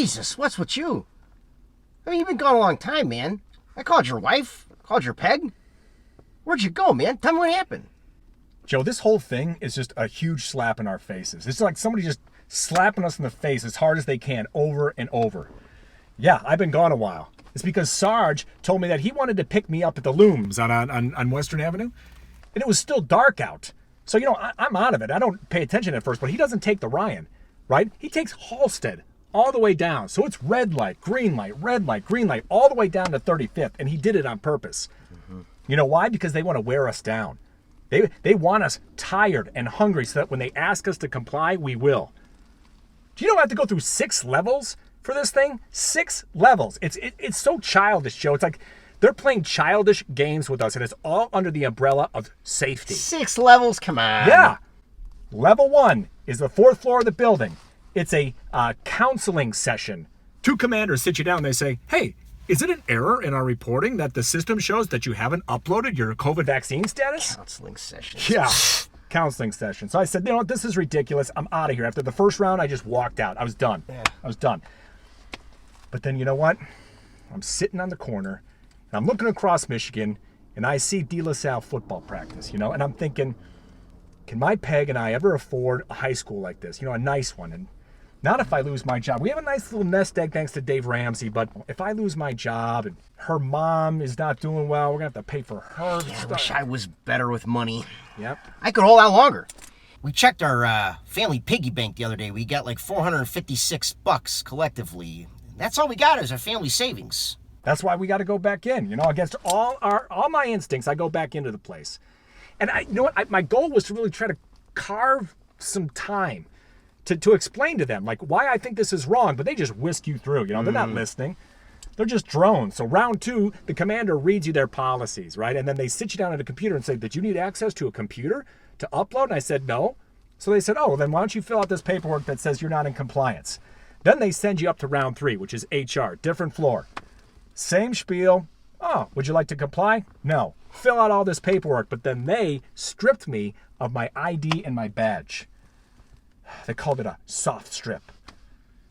Jesus, what's with you? I mean, you've been gone a long time, man. I called your wife, called your peg. Where'd you go, man? Tell me what happened. Joe, this whole thing is just a huge slap in our faces. It's like somebody just slapping us in the face as hard as they can over and over. Yeah, I've been gone a while. It's because Sarge told me that he wanted to pick me up at the Looms on Western Avenue, and it was still dark out. So, I'm out of it. I don't pay attention at first, but he doesn't take the Ryan, right? He takes Halstead all the way down. So it's red light, green light, all the way down to 35th, and he did it on purpose. Mm-hmm. You know why? Because they want to wear us down. They want us tired and hungry so that when they ask us to comply, we will. Do you know I have to go through 6 levels for this thing? 6 levels. It's so childish, Joe. It's like they're playing childish games with us, and it's all under the umbrella of safety. 6 levels? Come on. Yeah. Level 1 is the 4th floor of the building. It's a counseling session. 2 commanders sit you down. They say, hey, is it an error in our reporting that the system shows that you haven't uploaded your COVID vaccine status? Counseling session. Yeah, counseling session. So I said, this is ridiculous. I'm out of here. After the first round, I just walked out. I was done. Yeah. I was done. But then you know what? I'm sitting on the corner, and I'm looking across Michigan, and I see De La Salle football practice, and I'm thinking, can my peg and I ever afford a high school like this? A nice one. And not if I lose my job. We have a nice little nest egg thanks to Dave Ramsey, but if I lose my job and her mom is not doing well, we're going to have to pay for her. Yeah, I wish I was better with money. Yep. I could hold out longer. We checked our family piggy bank the other day. We got like $456 collectively. That's all we got is our family savings. That's why we got to go back in. Against all my instincts, I go back into the place. And my goal was to really try to carve some time to explain to them, like, why I think this is wrong, but they just whisk you through, they're not listening. They're just drones. So round 2, the commander reads you their policies, right? And then they sit you down at a computer and say, did you need access to a computer to upload? And I said, no. So they said, oh, then why don't you fill out this paperwork that says you're not in compliance? Then they send you up to round 3, which is HR, different floor. Same spiel. Oh, would you like to comply? No. Fill out all this paperwork, but then they stripped me of my ID and my badge. They called it a soft strip.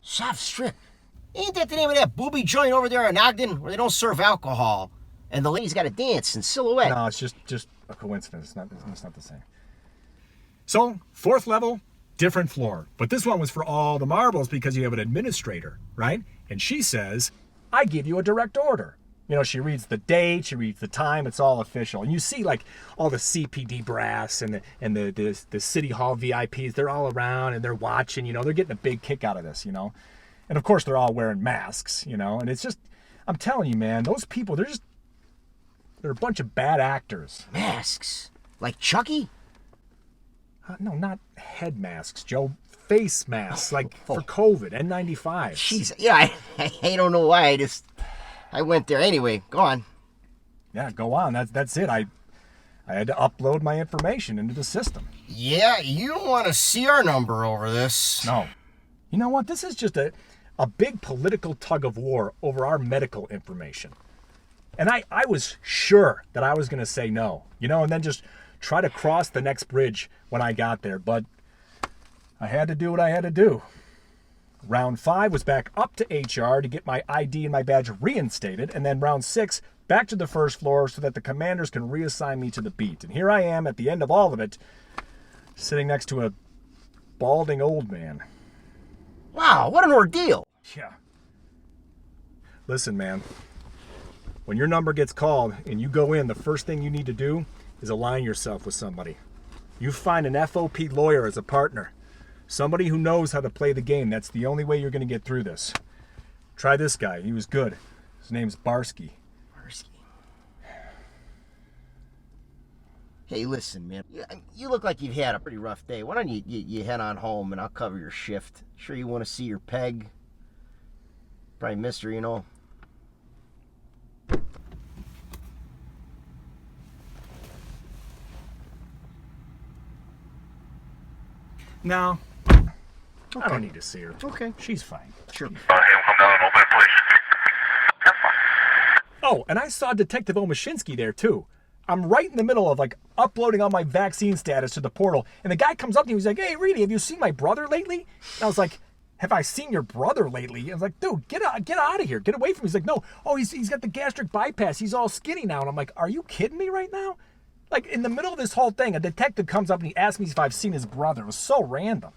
Soft strip? Ain't that the name of that booby joint over there in Ogden where they don't serve alcohol and the lady's got to dance in silhouette? No, it's just a coincidence. It's not the same. So, 4th level, different floor. But this one was for all the marbles because you have an administrator, right? And she says, I give you a direct order. She reads the date, she reads the time, it's all official. And you see like all the CPD brass and the City Hall VIPs, they're all around and they're watching, they're getting a big kick out of this, And of course they're all wearing masks, and it's just, I'm telling you, man, those people, they're a bunch of bad actors. Masks? Like Chucky? No, not head masks, Joe. Face masks, like for COVID, N95. Jeez, yeah, I don't know why, I went there anyway. Go on. Yeah, go on. That's it. I had to upload my information into the system. Yeah, you don't want to see our number over this. No. You know what? This is just a big political tug of war over our medical information. And I was sure that I was going to say no, and then just try to cross the next bridge when I got there. But I had to do what I had to do. Round 5 was back up to HR to get my ID and my badge reinstated. And then round 6, back to the first floor so that the commanders can reassign me to the beat. And here I am at the end of all of it, sitting next to a balding old man. Wow, what an ordeal. Yeah. Listen, man. When your number gets called and you go in, the first thing you need to do is align yourself with somebody. You find an FOP lawyer as a partner. Somebody who knows how to play the game. That's the only way you're going to get through this. Try this guy. He was good. His name's Barsky. Barsky. Hey, listen, man. You look like you've had a pretty rough day. Why don't you head on home and I'll cover your shift. Sure you want to see your peg. Probably missed her, No. Okay. I don't need to see her. Okay. She's fine. Sure. Oh, and I saw Detective Omashinsky there, too. I'm right in the middle of, uploading all my vaccine status to the portal, and the guy comes up to me, he's like, hey, Reidy, have you seen my brother lately? And I was like, have I seen your brother lately? I was like, dude, get out of here. Get away from me. He's like, no. Oh, he's got the gastric bypass. He's all skinny now. And I'm like, are you kidding me right now? Like, in the middle of this whole thing, a detective comes up and he asks me if I've seen his brother. It was so random.